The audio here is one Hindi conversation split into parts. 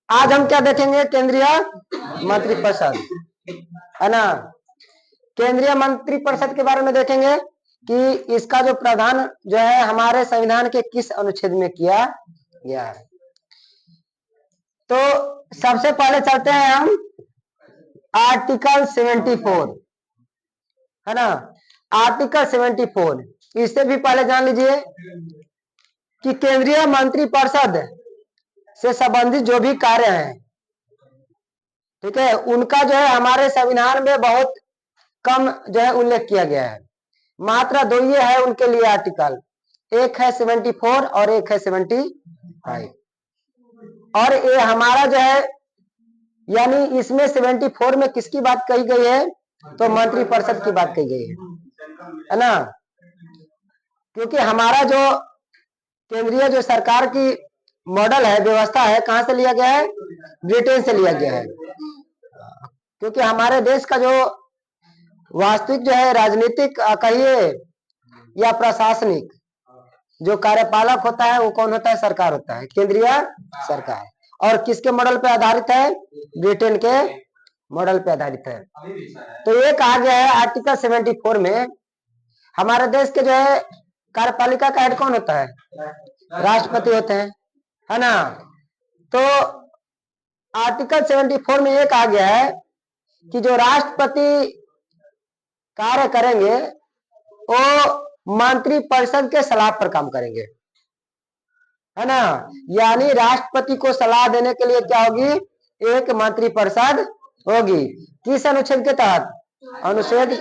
आज हम क्या देखेंगे? केंद्रीय मंत्रिपरिषद, है ना। केंद्रीय मंत्रिपरिषद के बारे में देखेंगे कि इसका जो प्रावधान जो है हमारे संविधान के किस अनुच्छेद में किया गया है। तो सबसे पहले चलते हैं हम आर्टिकल 74, है ना। आर्टिकल 74, इससे भी पहले जान लीजिए कि केंद्रीय मंत्रिपरिषद से संबंधित जो भी कार्य हैं, ठीक है, उनका जो है हमारे संविधान में बहुत कम जो है उल्लेख किया गया है। मात्र दो ये है उनके लिए आर्टिकल, एक है 74 और एक है 75। और ये हमारा जो है यानी इसमें 74 में किसकी बात कही गई है? तो मंत्रिपरिषद की बात कही गई है ना। क्योंकि हमारा जो केंद्रीय जो सरकार की मॉडल है, व्यवस्था है, कहां से लिया गया है? ब्रिटेन से लिया गया है। क्योंकि हमारे देश का जो वास्तविक जो है राजनीतिक कहिए या प्रशासनिक जो कार्यपालक होता है वो कौन होता है? सरकार होता है, केंद्रीय सरकार। और किसके मॉडल पे आधारित है? ब्रिटेन के मॉडल पे आधारित है। तो ये कहा गया है आर्टिकल 74 में हमारे देश के जो है कार्यपालिका का हेड कौन होता है? राष्ट्रपति होते हैं, है ना। तो आर्टिकल 74 में ये कहा गया है कि जो राष्ट्रपति कार्य करेंगे वो मंत्रिपरिषद के सलाह पर काम करेंगे, है ना। यानी राष्ट्रपति को सलाह देने के लिए क्या होगी? एक मंत्रिपरिषद होगी। किस अनुच्छेद के तहत? अनुच्छेद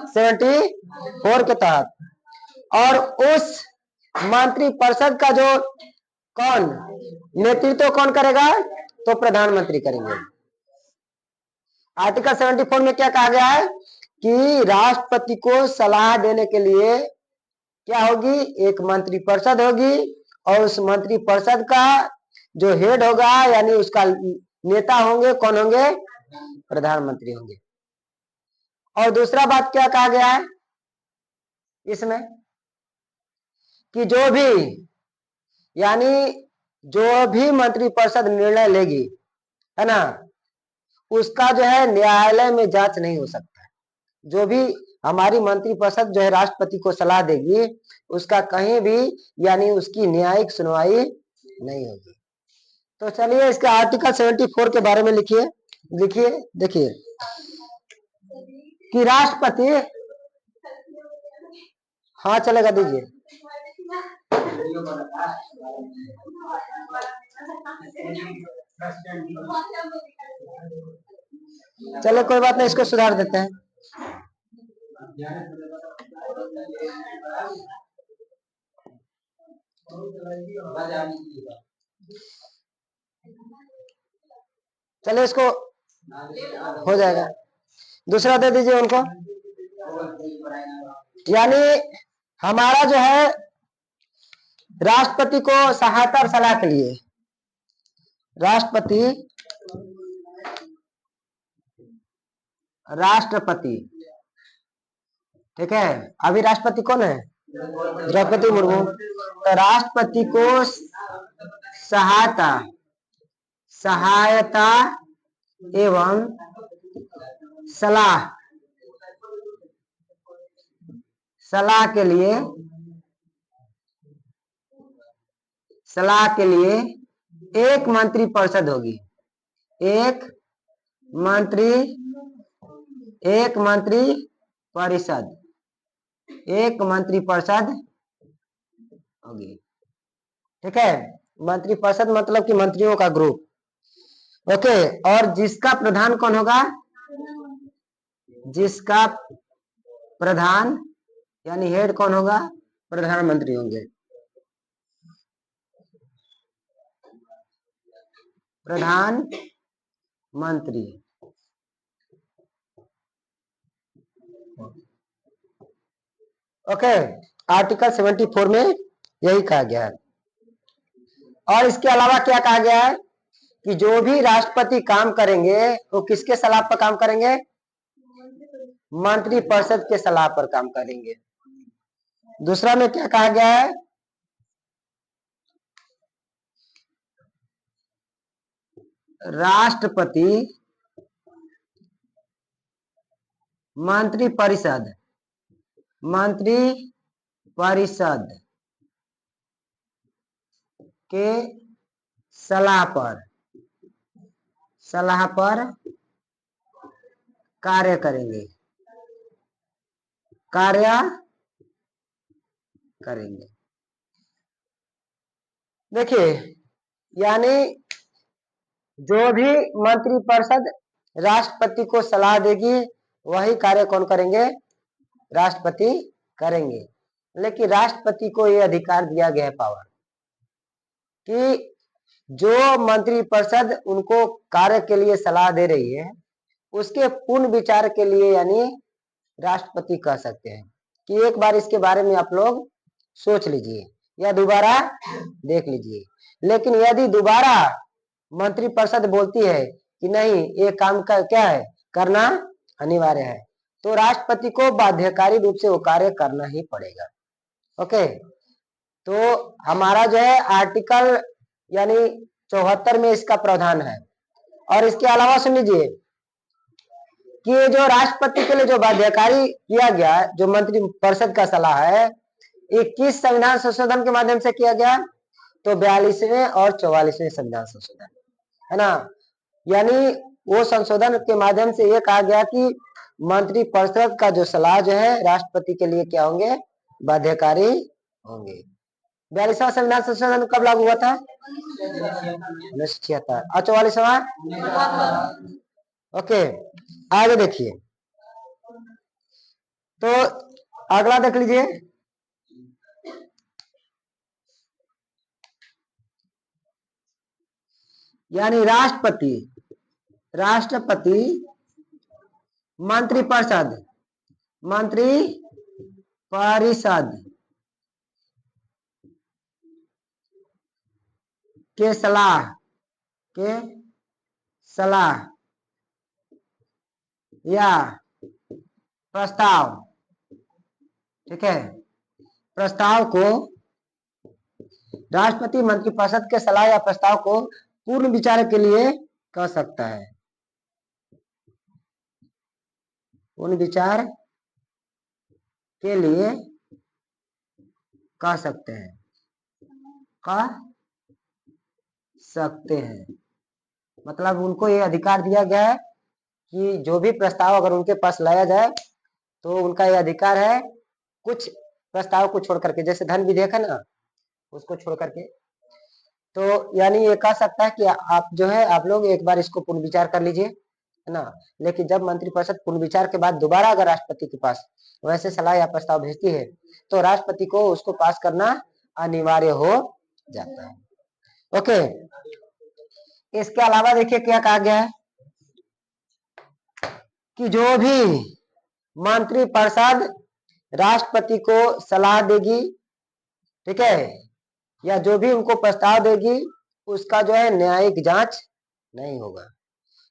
74 के तहत। और उस मंत्रिपरिषद का जो कौन नेतृत्व कौन करेगा? तो प्रधानमंत्री करेंगे। आर्टिकल 74 में क्या कहा गया है कि राष्ट्रपति को सलाह देने के लिए क्या होगी? एक मंत्रिपरिषद होगी और उस मंत्रिपरिषद का जो हेड होगा यानी उसका नेता होंगे कौन होंगे? प्रधानमंत्री होंगे। और दूसरा बात क्या कहा गया है इसमें कि जो भी यानी जो भी मंत्रिपरिषद निर्णय लेगी, है ना, उसका जो है न्यायालय में जांच नहीं हो सकता है। जो भी हमारी मंत्रिपरिषद जो है राष्ट्रपति को सलाह देगी उसका कहीं भी यानी उसकी न्यायिक सुनवाई नहीं होगी। तो चलिए इसके आर्टिकल 74 के बारे में लिखिए। देखिए कि राष्ट्रपति, हाँ चलेगा, दीजिए। चलो कोई बात नहीं, इसको सुधार देते हैं। चलो इसको हो जाएगा, दूसरा दे दीजिए उनको। यानी हमारा जो है राष्ट्रपति को सहायता और सलाह के लिए राष्ट्रपति, ठीक है, अभी राष्ट्रपति कौन है? द्रौपदी मुर्मू। तो राष्ट्रपति को सहायता एवं सलाह के लिए एक मंत्रिपरिषद होगी। एक मंत्रिपरिषद होगी, ठीक है। मंत्रिपरिषद मतलब कि मंत्रियों का ग्रुप, ओके। और जिसका प्रधान कौन होगा? जिसका प्रधान यानी हेड कौन होगा? प्रधानमंत्री होंगे। प्रधानमंत्री, ओके। आर्टिकल 74 में यही कहा गया है। और इसके अलावा क्या कहा गया है कि जो भी राष्ट्रपति काम करेंगे वो किसके सलाह पर काम करेंगे? मंत्रिपरिषद के सलाह पर काम करेंगे। दूसरा में क्या कहा गया है राष्ट्रपति मंत्रिपरिषद के सलाह पर कार्य करेंगे देखिए, यानी जो भी मंत्रिपरिषद राष्ट्रपति को सलाह देगी वही कार्य कौन करेंगे? राष्ट्रपति करेंगे। लेकिन राष्ट्रपति को यह अधिकार दिया गया है पावर कि जो मंत्रिपरिषद उनको कार्य के लिए सलाह दे रही है उसके पूर्ण विचार के लिए यानी राष्ट्रपति कह सकते हैं कि एक बार इसके बारे में आप लोग सोच लीजिए या दोबारा देख लीजिए। लेकिन यदि दोबारा मंत्रिपरिषद बोलती है कि नहीं ये काम का क्या है करना अनिवार्य है तो राष्ट्रपति को बाध्यकारी रूप से वो कार्य करना ही पड़ेगा। ओके, तो हमारा जो है आर्टिकल यानी 74 में इसका प्रावधान है। और इसके अलावा सुन लीजिए कि ये जो राष्ट्रपति के लिए जो बाध्यकारी किया गया जो मंत्रिपरिषद का सलाह है 21 संविधान संशोधन के माध्यम से किया गया तो 42वें और 44वें संविधान संशोधन है ना। यानी वो संशोधन के माध्यम से ये कहा गया कि मंत्रिपरिषद का जो सलाह जो है राष्ट्रपति के लिए क्या होंगे? बाध्यकारी होंगे। 42वां संविधान संशोधन कब लागू हुआ था? 1976। और 44वां? ओके, आगे देखिए तो अगला देख लीजिए। यानी राष्ट्रपति मंत्रिपरिषद के सलाह या प्रस्ताव, ठीक है, प्रस्ताव को राष्ट्रपति मंत्रिपरिषद के सलाह या प्रस्ताव को पूर्ण विचार के लिए कह सकता है। पूर्ण विचार के लिए कह सकते हैं मतलब उनको ये अधिकार दिया गया है कि जो भी प्रस्ताव अगर उनके पास लाया जाए तो उनका ये अधिकार है कुछ प्रस्ताव को छोड़ करके, जैसे धन विधेयक है ना उसको छोड़ करके, तो यानी ये कह सकता है कि आप जो है आप लोग एक बार इसको पुनः विचार कर लीजिए है ना। लेकिन जब मंत्रिपरिषद पुनः विचार के बाद दोबारा अगर राष्ट्रपति के पास वैसे सलाह या प्रस्ताव भेजती है तो राष्ट्रपति को उसको पास करना अनिवार्य हो जाता है। ओके, इसके अलावा देखिए क्या कहा गया है कि जो भी मंत्रिपरिषद राष्ट्रपति को सलाह देगी, ठीक है, या जो भी उनको प्रस्ताव देगी उसका जो है न्यायिक जांच नहीं होगा,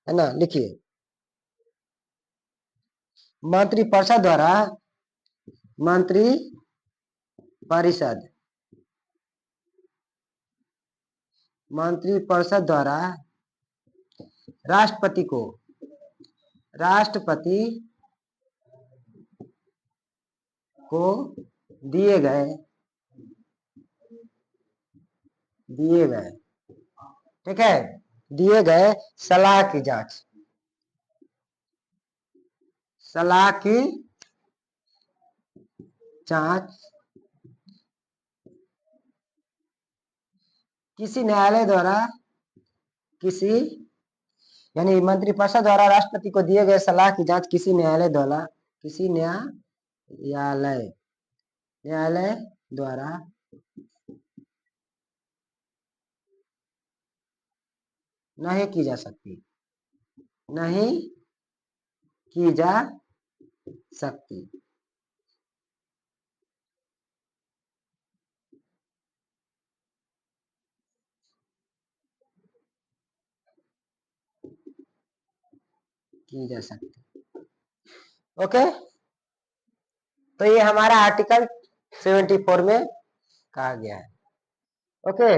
है ना। लिखिए, मंत्रिपरिषद द्वारा राष्ट्रपति को दिए गए ठीक है दिए गए सलाह की जांच किसी न्यायालय द्वारा यानी मंत्रिपरिषद द्वारा राष्ट्रपति को दिए गए सलाह की जांच किसी न्यायालय द्वारा नहीं की जा सकती ओके, तो ये हमारा आर्टिकल 74 में कहा गया है। ओके,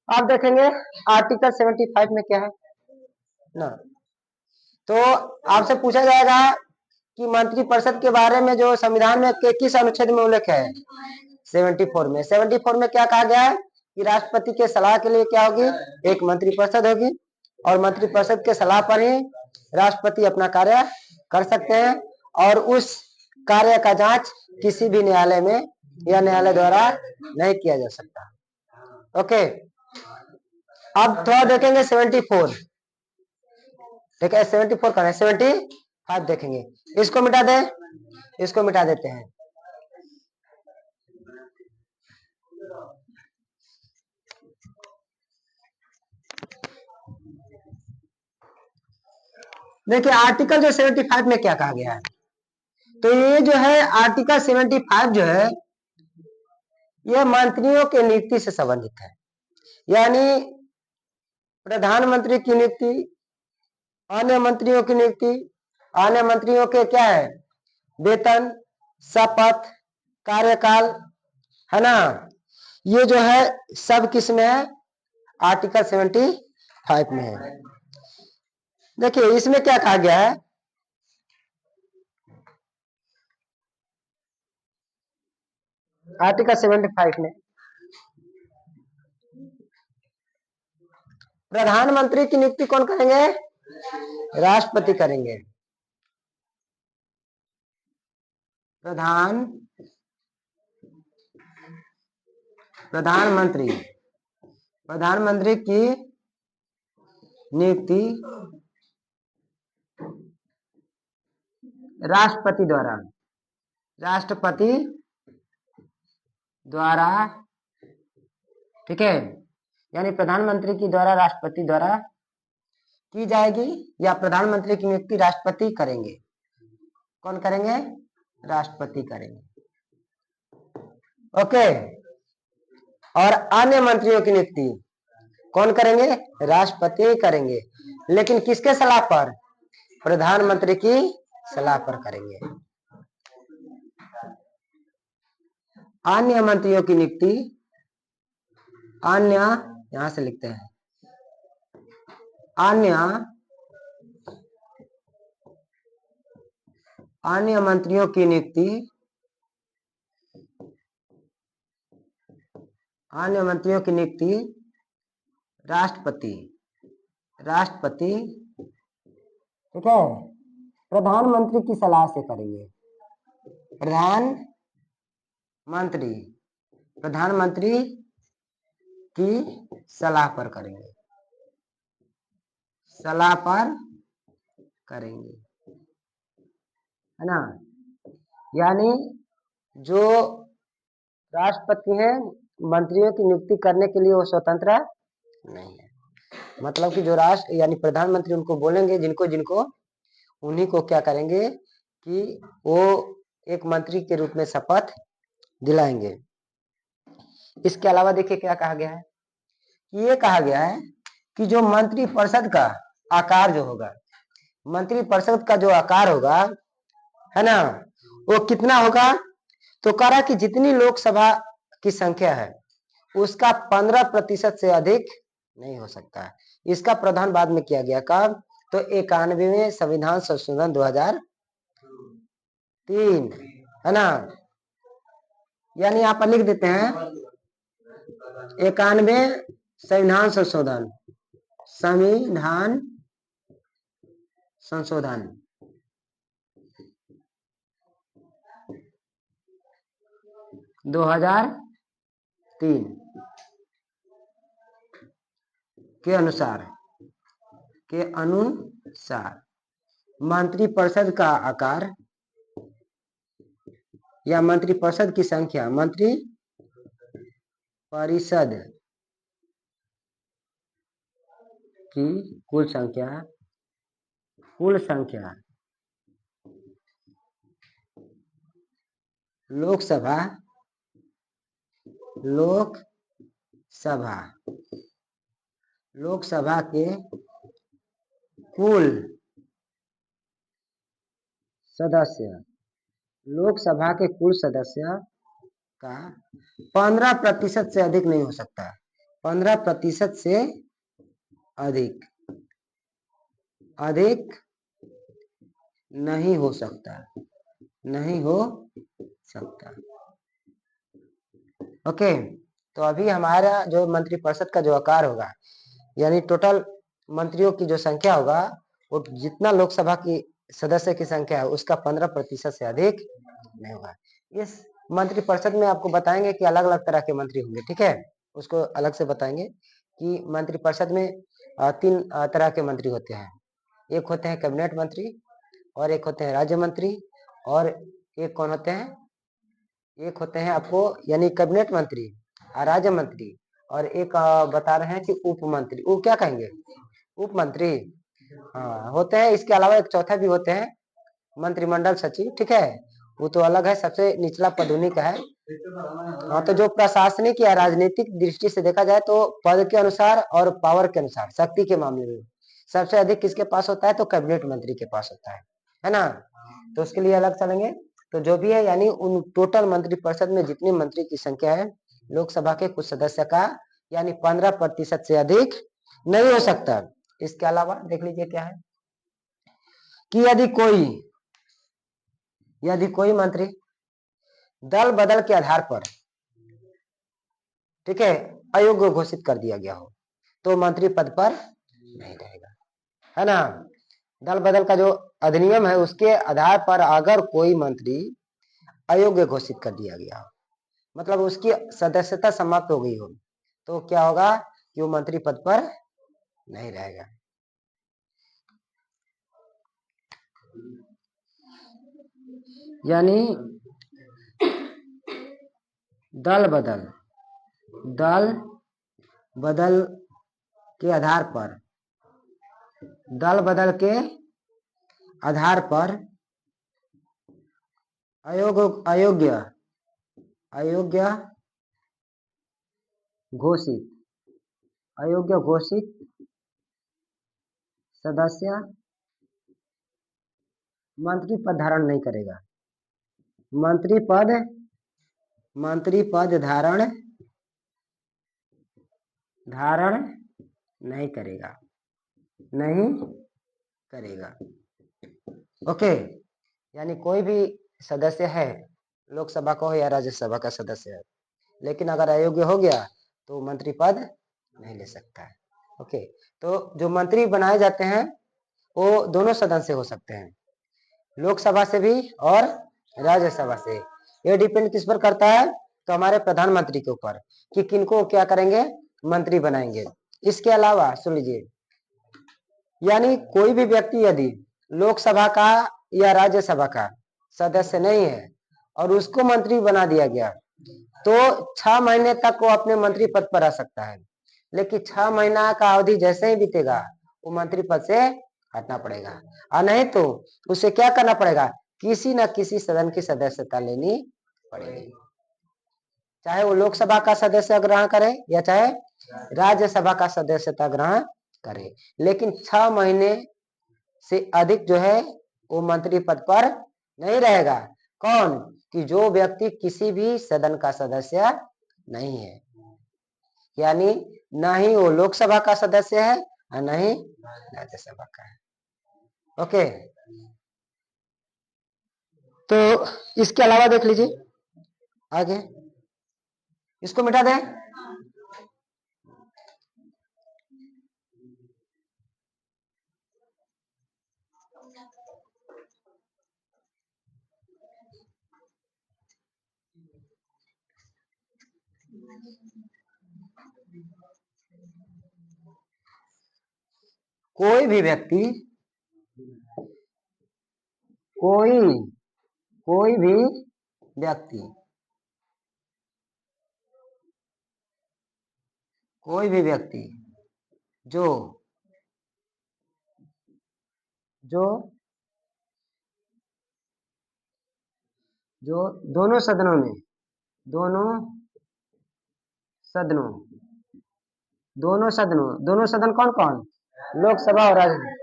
अब देखेंगे आर्टिकल 75 में क्या है ना। तो आपसे पूछा जाएगा कि मंत्रिपरिषद के बारे में जो संविधान में किस अनुच्छेद में उल्लेख है, 74 में। 74 में क्या कहा गया है कि राष्ट्रपति के सलाह के लिए क्या होगी, एक मंत्रिपरिषद होगी, और मंत्रिपरिषद के सलाह पर ही राष्ट्रपति अपना कार्य कर सकते हैं, और उस कार्य का जांच किसी भी न्यायालय में या न्यायालय द्वारा नहीं किया जा सकता। ओके, अब थोड़ा देखेंगे 74, ठीक है 74 का है, 75 देखेंगे। इसको मिटा दे, इसको मिटा देते हैं। देखिए आर्टिकल जो 75 में क्या कहा गया है, तो ये जो है आर्टिकल 75 जो है ये मंत्रियों के नियुक्ति से संबंधित है। यानी प्रधानमंत्री की नियुक्ति, अन्य मंत्रियों की नियुक्ति, अन्य मंत्रियों के क्या है, वेतन, शपथ, कार्यकाल, है ना, ये जो है सब किस में है, आर्टिकल 75 में है। देखिए इसमें क्या कहा गया है, आर्टिकल 75 में प्रधानमंत्री की नियुक्ति कौन करेंगे, राष्ट्रपति करेंगे। प्रधानमंत्री की नियुक्ति राष्ट्रपति द्वारा, ठीक है, यानी प्रधानमंत्री की द्वारा राष्ट्रपति द्वारा की जाएगी, या प्रधानमंत्री की नियुक्ति राष्ट्रपति करेंगे। कौन करेंगे, राष्ट्रपति करेंगे। ओके, और अन्य मंत्रियों की नियुक्ति कौन करेंगे, राष्ट्रपति करेंगे, लेकिन किसके सलाह पर, प्रधानमंत्री की सलाह पर करेंगे। अन्य मंत्रियों की नियुक्ति, अन्य यहां से लिखते हैं, अन्य मंत्रियों की नियुक्ति, अन्य मंत्रियों की नियुक्ति राष्ट्रपति, ठीक है, प्रधानमंत्री की सलाह से करेंगे। प्रधानमंत्री की सलाह पर करेंगे, है ना। यानी जो राष्ट्रपति हैं मंत्रियों की नियुक्ति करने के लिए वो स्वतंत्र नहीं है। मतलब कि जो राष्ट्र यानी प्रधानमंत्री उनको बोलेंगे जिनको जिनको, उन्हीं को क्या करेंगे कि वो एक मंत्री के रूप में शपथ दिलाएंगे। इसके अलावा देखिए क्या कहा गया है, कि ये कहा गया है कि जो मंत्रिपरिषद का आकार जो होगा, मंत्रिपरिषद का जो आकार होगा, है ना, वो कितना होगा, तो कह रहा कि जितनी लोकसभा की संख्या है उसका 15% से अधिक नहीं हो सकता है। इसका प्रावधान बाद में किया गया, कब, तो 91वें संविधान संशोधन 2003, है ना। यानी आप लिख देते हैं 91 संविधान संशोधन 2003 के अनुसार मंत्रिपरिषद का आकार या मंत्रिपरिषद की संख्या, मंत्रिपरिषद की कुल संख्या लोकसभा के कुल सदस्य का 15% से अधिक नहीं हो सकता है। 15% से अधिक नहीं हो सकता, नहीं हो सकता। ओके, तो अभी हमारा जो मंत्रिपरिषद का जो आकार होगा, यानी टोटल मंत्रियों की जो संख्या होगा, वो जितना लोकसभा की सदस्य की संख्या है उसका 15% से अधिक नहीं होगा। इस मंत्रिपरिषद में आपको बताएंगे कि अलग अलग तरह के मंत्री होंगे, ठीक है, उसको अलग से बताएंगे कि मंत्रिपरिषद में 3 तरह के मंत्री होते हैं। एक होते हैं कैबिनेट मंत्री, और एक होते हैं राज्य मंत्री, और एक कौन होते हैं, एक होते हैं आपको यानी कैबिनेट मंत्री, राज्य मंत्री, और एक बता रहे हैं कि उप मंत्री, वो क्या कहेंगे, उप मंत्री, हाँ होते हैं। इसके अलावा एक चौथा भी होते हैं मंत्रिमंडल सचिव, ठीक है, वो तो अलग है, सबसे निचला पद उन्हीं का है। हाँ, तो जो प्रशासनिक या राजनीतिक दृष्टि से देखा जाए तो पद के अनुसार और पावर के अनुसार, शक्ति के मामले में सबसे अधिक किसके पास होता है, तो कैबिनेट मंत्री के पास होता है ना। तो उसके लिए अलग चलेंगे। तो जो भी है यानी उन टोटल मंत्रिपरिषद में जितनी मंत्री की संख्या है लोकसभा के कुछ सदस्य का, यानी 15% से अधिक नहीं हो सकता। इसके अलावा देख लीजिए क्या है कि यदि कोई मंत्री दल बदल के आधार पर, ठीक है, अयोग्य घोषित कर दिया गया हो तो मंत्री पद पर नहीं रहेगा, है ना। दल बदल का जो अधिनियम है उसके आधार पर अगर कोई मंत्री अयोग्य घोषित कर दिया गया हो, मतलब उसकी सदस्यता समाप्त हो गई हो, तो क्या होगा कि वो मंत्री पद पर नहीं रहेगा। यानी दल बदल के आधार पर, दल बदल के आधार पर अयोग्य घोषित सदस्य मंत्री पद धारण नहीं करेगा, मंत्री पद धारण नहीं करेगा, ओके। यानी कोई भी सदस्य है, लोकसभा का हो या राज्यसभा का सदस्य है, लेकिन अगर अयोग्य हो गया तो मंत्री पद नहीं ले सकता है। ओके, तो जो मंत्री बनाए जाते हैं वो दोनों सदन से हो सकते हैं, लोकसभा से भी और राज्यसभा से। ये डिपेंड किस पर करता है, तो हमारे प्रधानमंत्री के ऊपर कि किनको क्या करेंगे, मंत्री बनाएंगे। इसके अलावा सुन लीजिए, यानी कोई भी व्यक्ति यदि लोकसभा का या राज्यसभा का सदस्य नहीं है और उसको मंत्री बना दिया गया तो 6 महीने तक वो अपने मंत्री पद पर रह सकता है, लेकिन 6 महीना का अवधि जैसे ही बीतेगा वो मंत्री पद से हटना पड़ेगा, और नहीं तो उसे क्या करना पड़ेगा, किसी न किसी सदन की सदस्यता लेनी पड़ेगी, चाहे वो लोकसभा का सदस्य ग्रहण करे या चाहे राज्यसभा का सदस्यता ग्रहण करे, लेकिन 6 महीने से अधिक जो है वो मंत्री पद पर नहीं रहेगा। कौन, कि जो व्यक्ति किसी भी सदन का सदस्य नहीं है, यानी ना ही वो लोकसभा का सदस्य है और न ही राज्यसभा का है। ओके, तो इसके अलावा देख लीजिए आगे, इसको मिटा दें। कोई भी व्यक्ति कोई भी व्यक्ति जो दोनों सदनों दोनों सदन कौन कौन, लोकसभा और राज्यसभा,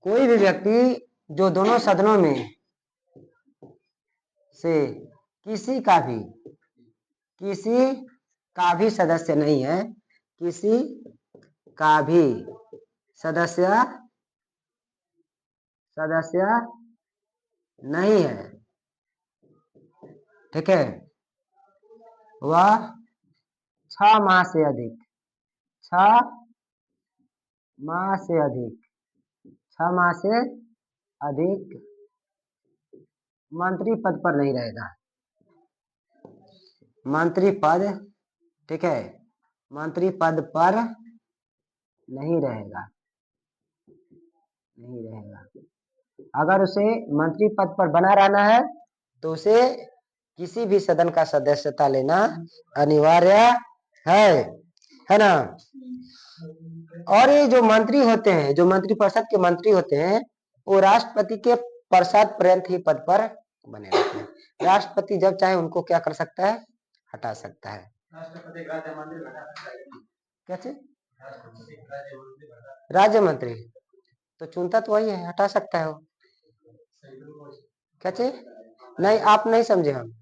कोई भी व्यक्ति जो दोनों सदनों में से किसी का भी सदस्य नहीं है, किसी का भी सदस्य नहीं है, ठीक है, वह 6 माह से अधिक 6 माह से अधिक 6 माह से अधिक मंत्री पद पर नहीं रहेगा। मंत्री पद, ठीक है, मंत्री पद पर नहीं रहेगा, नहीं रहेगा। अगर उसे मंत्री पद पर बना रहना है तो उसे किसी भी सदन का सदस्यता लेना अनिवार्य है ना। और ये जो मंत्री होते हैं, जो मंत्रिपरिषद के मंत्री होते हैं, वो राष्ट्रपति के प्रसाद पर्यंत ही पद पर बने रहते हैं। राष्ट्रपति जब चाहे उनको क्या कर सकता है, हटा सकता है। राष्ट्रपति राज्य मंत्री हटा सकता है, कैसे? राज्य मंत्री तो चुनता तो वही है, हटा सकता है वो, कैसे? नहीं, आप नहीं समझे। हम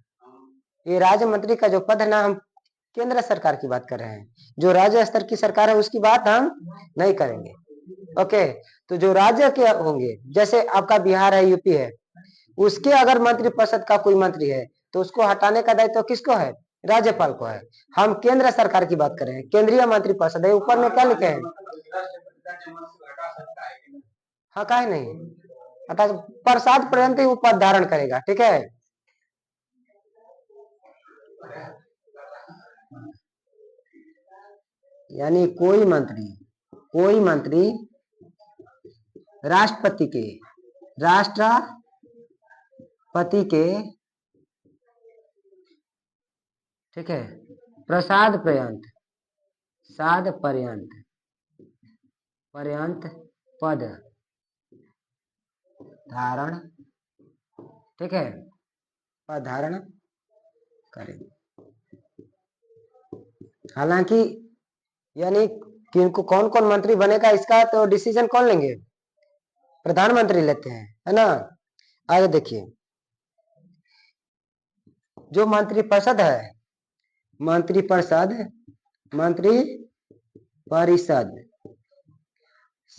ये राज्य मंत्री का जो पद है ना, हम केंद्र सरकार की बात कर रहे हैं। जो राज्य स्तर की सरकार है उसकी बात हम नहीं करेंगे। ओके, तो जो राज्य के होंगे, जैसे आपका बिहार है, यूपी है, उसके अगर मंत्रिपरिषद का कोई मंत्री है तो उसको हटाने का दायित्व किसको है? राज्यपाल को है। हम केंद्र सरकार की बात कर रहे हैं, केंद्रीय मंत्रिपरिषद है। ऊपर में क्या लिखे हैं? हाँ, काहे नहीं हटा, प्रसाद पर्यंत ही वो पद धारण करेगा, ठीक है। यानी कोई मंत्री राष्ट्रपति के, ठीक है, प्रसाद पर्यंत पद धारण, ठीक है, पद धारण करेंगे। हालांकि यानी किनको कौन कौन मंत्री बनेगा इसका तो डिसीजन कौन लेंगे? प्रधानमंत्री लेते हैं, है ना। आगे देखिए, जो मंत्रिपरिषद है, मंत्रिपरिषद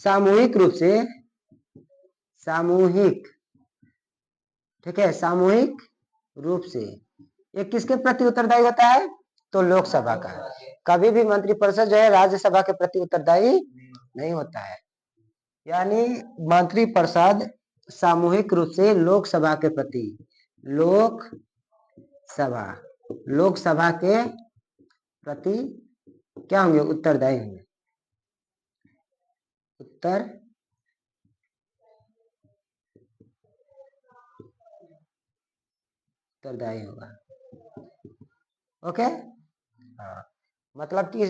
सामूहिक रूप से, ठीक है, सामूहिक रूप से ये किसके प्रति उत्तरदायी होता है? तो लोकसभा का। कभी भी मंत्रिपरिषद जो है राज्यसभा के प्रति उत्तरदायी नहीं होता है। यानी मंत्रिपरिषद सामूहिक रूप से लोकसभा के प्रति, लोकसभा के प्रति क्या होंगे? उत्तरदायी होंगे, उत्तरदायी होगा। ओके, हाँ, मतलब कि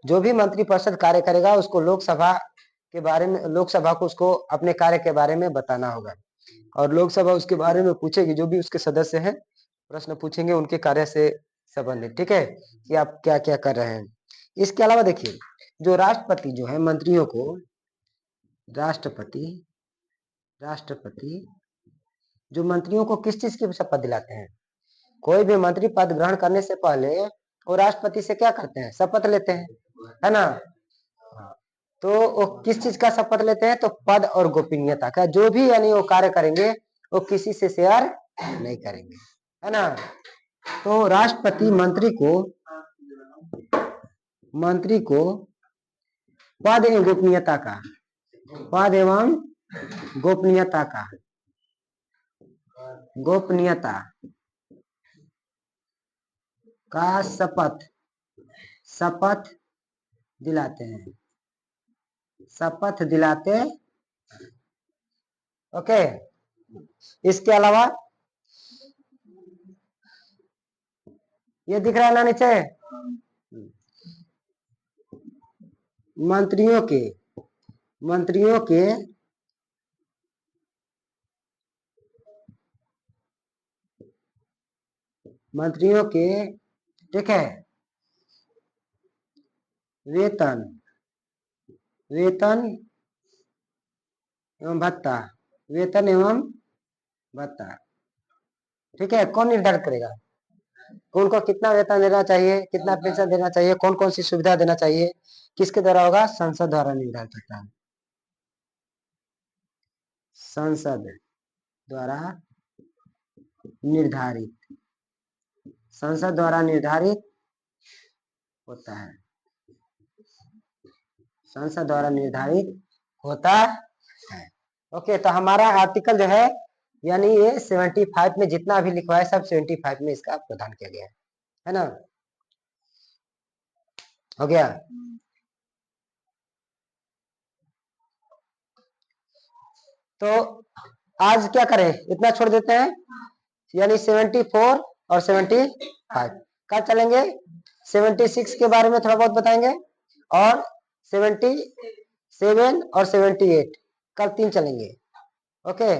जो भी मंत्रिपरिषद कार्य करेगा उसको लोकसभा को उसको अपने कार्य के बारे में बताना होगा, और लोकसभा उसके बारे में पूछेगी। जो भी उसके सदस्य हैं प्रश्न पूछेंगे उनके कार्य से संबंधित, ठीक है, कि आप क्या क्या कर रहे हैं। इसके अलावा देखिए, जो राष्ट्रपति जो है मंत्रियों को, राष्ट्रपति जो मंत्रियों को किस चीज की शपथ दिलाते हैं? कोई भी मंत्री पद ग्रहण करने से पहले वो राष्ट्रपति से क्या करते हैं? शपथ लेते हैं, है ना। तो वो किस चीज का शपथ लेते हैं? तो पद और गोपनीयता का। जो भी यानी वो कार्य करेंगे वो किसी से शेयर नहीं करेंगे, है ना। तो राष्ट्रपति मंत्री को पद एवं गोपनीयता का शपथ दिलाते हैं, ओके। इसके अलावा ये दिख रहा है ना नीचे, मंत्रियों के, ठीक है, वेतन एवं भत्ता, ठीक है, कौन निर्धारित करेगा? उनको कितना वेतन देना चाहिए, कितना पेंशन देना चाहिए, कौन कौन सी सुविधा देना चाहिए, किसके द्वारा होगा? संसद द्वारा निर्धारित होता है। संसद द्वारा निर्धारित, संसद द्वारा निर्धारित होता है, संसद द्वारा निर्धारित होता है। ओके, तो हमारा आर्टिकल जो है यानी ये 75 में जितना भी लिखवा है सब 75 में इसका प्रावधान किया गया है ना? हो गया? तो आज क्या करें, इतना छोड़ देते हैं, यानी 74 और 75 कल चलेंगे। 76 के बारे में थोड़ा बहुत बताएंगे और 77 और 78 कल 3 चलेंगे। ओके,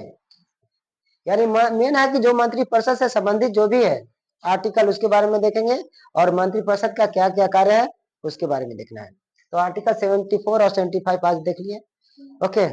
यानी मेन है कि जो मंत्रिपरिषद से संबंधित जो भी है आर्टिकल उसके बारे में देखेंगे और मंत्रिपरिषद का क्या क्या कार्य है उसके बारे में देखना है। तो आर्टिकल 74 और 75 आज देख लिए। ओके।